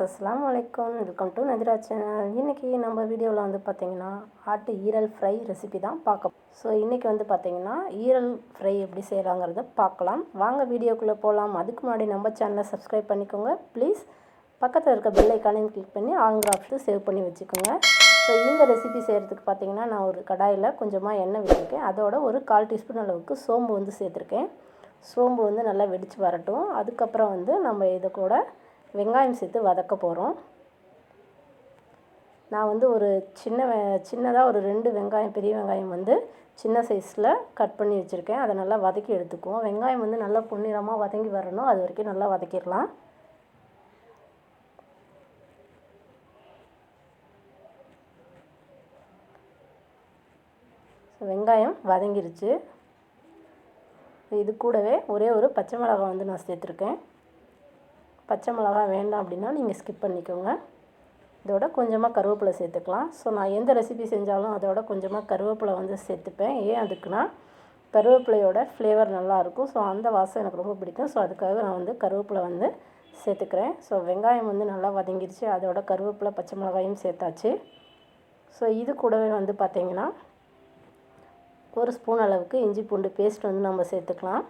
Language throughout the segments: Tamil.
அஸ்ஸலாமு அலைக்கும். Welcome to Nadira channel. இன்றைக்கி நம்ம வீடியோவில் வந்து பார்த்திங்கன்னா ஆட்டு ஈரல் ஃப்ரை ரெசிபி தான் பார்க்க. ஸோ இன்றைக்கி வந்து பார்த்திங்கன்னா ஈரல் ஃப்ரை எப்படி செய்கிறாங்கிறத பார்க்கலாம். வாங்க வீடியோக்குள்ளே போகலாம். அதுக்கு முன்னாடி நம்ம சேனலை சப்ஸ்கிரைப் பண்ணிக்கோங்க ப்ளீஸ். பக்கத்தில் இருக்க பெல் ஐக்கானையும் கிளிக் பண்ணி ஆங்கிற ஆப்ஷன் சேவ் பண்ணி வச்சுக்கோங்க. ஸோ இந்த ரெசிபி செய்கிறதுக்கு பார்த்திங்கன்னா நான் ஒரு கடாயில் கொஞ்சமாக எண்ணெய் விட்டுருக்கேன். அதோட ஒரு 1/4 டீஸ்பூன் அளவுக்கு சோம்பு வந்து சேர்த்துருக்கேன். சோம்பு வந்து நல்லா வெடித்து வரட்டும். அதுக்கப்புறம் வந்து நம்ம இதை கூட வெங்காயம் சேர்த்து வதக்க போகிறோம். நான் வந்து ஒரு சின்னதாக ஒரு 2 வெங்காயம், பெரிய வெங்காயம் வந்து சின்ன சைஸில் கட் பண்ணி வச்சுருக்கேன். அதை நல்லா வதக்கி எடுத்துக்குவோம். வெங்காயம் வந்து நல்லா பொன்னிறமாக வதங்கி வரணும். அது வரைக்கும் நல்லா வதக்கிடலாம். வெங்காயம் வதங்கிருச்சு. இது கூடவே ஒரே ஒரு பச்சை மிளகாய் வந்து நான் சேர்த்துருக்கேன். பச்சை மிளகாய் வேண்டாம் அப்படின்னா நீங்கள் ஸ்கிப் பண்ணிக்கோங்க. இதோட கொஞ்சமாக கருவேப்பிலை சேர்த்துக்கலாம். ஸோ நான் எந்த ரெசிபி செஞ்சாலும் அதோட கொஞ்சமாக கருவேப்பிலை வந்து சேர்த்துப்பேன். ஏன் அதுக்குன்னா கருவேப்பிலையோட ஃப்ளேவர் நல்லாயிருக்கும். ஸோ அந்த வாசம் எனக்கு ரொம்ப பிடிக்கும். ஸோ அதுக்காக நான் வந்து கருவேப்பிலை வந்து சேர்த்துக்கிறேன். ஸோ வெங்காயம் வந்து நல்லா வதங்கிடுச்சு. அதோட கருவேப்பிலை, பச்சை மிளகாயும் சேர்த்தாச்சு. ஸோ இது கூடவே வந்து பார்த்திங்கன்னா 1 ஸ்பூன் அளவுக்கு இஞ்சி பூண்டு பேஸ்ட் வந்து நம்ம சேர்த்துக்கலாம்.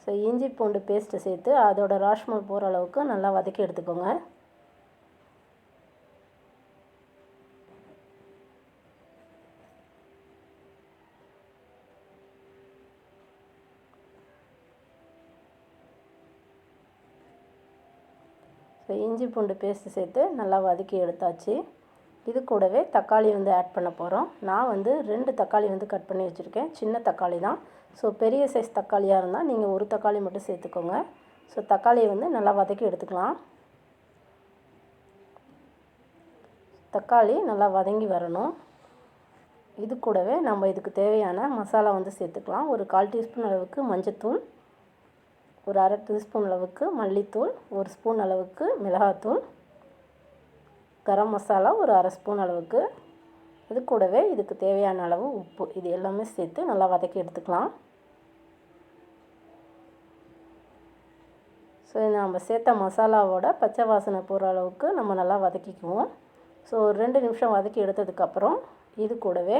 ஸோ இஞ்சி பூண்டு பேஸ்ட்டு சேர்த்து அதோட ராஷ்மல் போகிற அளவுக்கு நல்லா வதக்கி எடுத்துக்கோங்க. ஸோ இஞ்சி பூண்டு பேஸ்ட்டு சேர்த்து நல்லா வதக்கி எடுத்தாச்சு. இது கூடவே தக்காளி வந்து ஆட் பண்ண போகிறோம். நான் வந்து 2 தக்காளி வந்து கட் பண்ணி வச்சுருக்கேன். சின்ன தக்காளி தான். ஸோ பெரிய சைஸ் தக்காளியாக இருந்தால் நீங்கள் ஒரு தக்காளி மட்டும் சேர்த்துக்கோங்க. ஸோ தக்காளியை வந்து நல்லா வதக்கி எடுத்துக்கலாம். தக்காளி நல்லா வதங்கி வரணும். இது கூடவே நம்ம இதுக்கு தேவையான மசாலா வந்து சேர்த்துக்கலாம். ஒரு 1/4 டீஸ்பூன் அளவுக்கு மஞ்சத்தூள், ஒரு 1/2 டீஸ்பூன் அளவுக்கு மல்லித்தூள், 1 ஸ்பூன் அளவுக்கு மிளகாத்தூள், கரம் மசாலா ஒரு 1/2 ஸ்பூன் அளவுக்கு, இது கூடவே இதுக்கு தேவையான அளவு உப்பு, இது எல்லாமே சேர்த்து நல்லா வதக்கி எடுத்துக்கலாம். ஸோ நம்ம சேர்த்த மசாலாவோட பச்சை வாசனை போகிற அளவுக்கு நம்ம நல்லா வதக்கிக்குவோம். ஸோ ஒரு 2 நிமிஷம் வதக்கி எடுத்ததுக்கப்புறம் இது கூடவே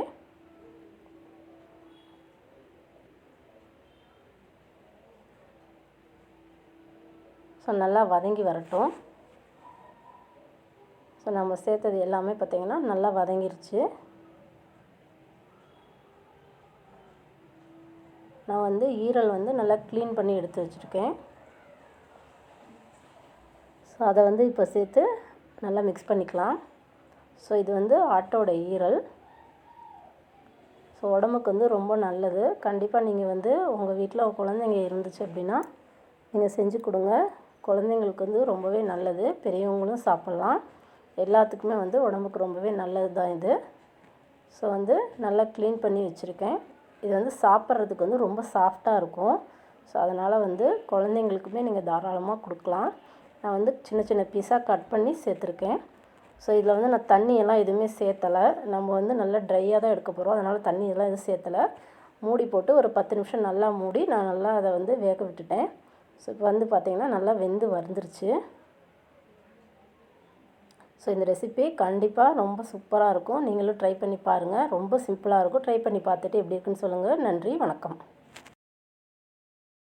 ஸோ நல்லா வதங்கி வரட்டும். ஸோ நம்ம சேர்த்தது எல்லாமே பார்த்திங்கன்னா நல்லா வதங்கிருச்சு. நான் வந்து ஈரல் வந்து நல்லா க்ளீன் பண்ணி எடுத்து வச்சுருக்கேன். ஸோ அதை வந்து இப்போ சேர்த்து நல்லா மிக்ஸ் பண்ணிக்கலாம். ஸோ இது வந்து ஆட்டோட ஈரல். ஸோ உடம்புக்கு வந்து ரொம்ப நல்லது. கண்டிப்பாக நீங்கள் வந்து உங்கள் வீட்டில் குழந்தைங்க இருந்துச்சு அப்படின்னா நீங்கள் செஞ்சு கொடுங்க. குழந்தைங்களுக்கு வந்து ரொம்பவே நல்லது. பெரியவங்களும் சாப்பிட்லாம். எல்லாத்துக்குமே வந்து உடம்புக்கு ரொம்பவே நல்லது தான் இது. ஸோ வந்து நல்லா க்ளீன் பண்ணி வச்சுருக்கேன். இது வந்து சாப்பிட்றதுக்கு வந்து ரொம்ப சாஃப்டாக இருக்கும். ஸோ அதனால் வந்து குழந்தைங்களுக்குமே நீங்கள் தாராளமாக கொடுக்கலாம். நான் வந்து சின்ன சின்ன பீஸாக கட் பண்ணி சேர்த்துருக்கேன். ஸோ இதில் வந்து நான் தண்ணியெல்லாம் எதுவுமே சேர்த்தலை. நம்ம வந்து நல்லா ட்ரையாக தான் எடுக்க போகிறோம். அதனால் தண்ணியெல்லாம் எதுவும் சேர்த்தலை. மூடி போட்டு ஒரு 10 நிமிஷம் நல்லா மூடி நான் நல்லா அதை வந்து வேக விட்டுட்டேன். ஸோ இப்போ வந்து பார்த்திங்கன்னா நல்லா வெந்து வந்துருச்சு. ஸோ இந்த ரெசிபி கண்டிப்பாக ரொம்ப சூப்பராக இருக்கும். நீங்களும் ட்ரை பண்ணி பாருங்கள். ரொம்ப சிம்பிளாக இருக்கும். ட்ரை பண்ணி பார்த்துட்டு எப்படி இருக்குன்னு சொல்லுங்கள். நன்றி, வணக்கம்.